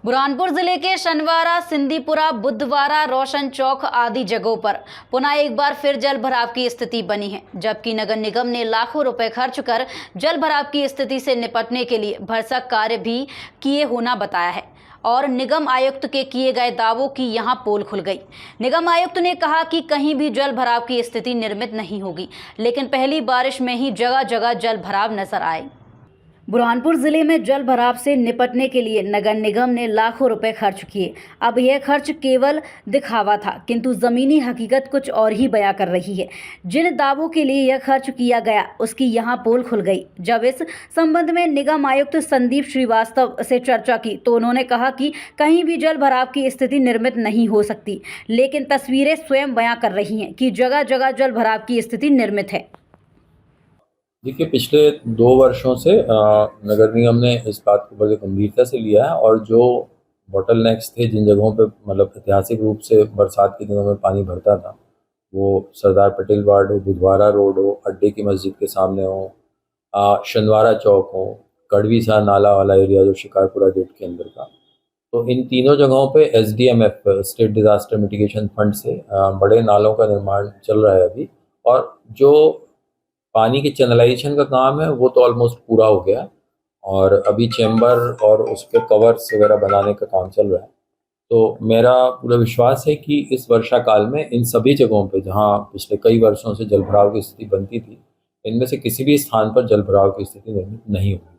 बुरहानपुर जिले के शनिवारा, सिंदीपुरा, बुद्धवारा, रोशन चौक आदि जगहों पर पुनः एक बार फिर जल भराव की स्थिति बनी है, जबकि नगर निगम ने लाखों रुपए खर्च कर जल भराव की स्थिति से निपटने के लिए भरसक कार्य भी किए होना बताया है। और निगम आयुक्त के किए गए दावों की यहां पोल खुल गई। निगम आयुक्त ने कहा कि कहीं भी जल भराव की स्थिति निर्मित नहीं होगी, लेकिन पहली बारिश में ही जगह जगह जल भराव नजर आए। बुरहानपुर जिले में जल भराव से निपटने के लिए नगर निगम ने लाखों रुपए खर्च किए। अब यह खर्च केवल दिखावा था, किंतु जमीनी हकीकत कुछ और ही बयां कर रही है। जिन दावों के लिए यह खर्च किया गया उसकी यहां पोल खुल गई। जब इस संबंध में निगम आयुक्त संदीप श्रीवास्तव से चर्चा की तो उन्होंने कहा कि कहीं भी जल भराव की स्थिति निर्मित नहीं हो सकती, लेकिन तस्वीरें स्वयं बयां कर रही हैं कि जगह जगह जल भराव की स्थिति निर्मित है। देखिए, पिछले 2 वर्षों से नगर निगम ने इस बात को बड़ी गंभीरता से लिया है और जो बॉटलनेक्स थे, जिन जगहों पे मतलब ऐतिहासिक रूप से बरसात के दिनों में पानी भरता था, वो सरदार पटेल वार्ड हो, बुधवारा रोड हो, अड्डे की मस्जिद के सामने हो, शनिवारा चौक हो, कड़वी सा नाला वाला एरिया जो शिकारपुरा गेट के अंदर का, तो इन तीनों जगहों पे SDMF state disaster mitigation fund से बड़े नालों का निर्माण चल रहा है अभी। और जो पानी के चैनलाइजेशन का काम है वो तो ऑलमोस्ट पूरा हो गया और अभी चैम्बर और उस पर कवर्स वगैरह बनाने का काम चल रहा है। तो मेरा पूरा विश्वास है कि इस वर्षा काल में इन सभी जगहों पे जहां पिछले कई वर्षों से जलभराव की स्थिति बनती थी, इनमें से किसी भी स्थान पर जलभराव की स्थिति नहीं होगी।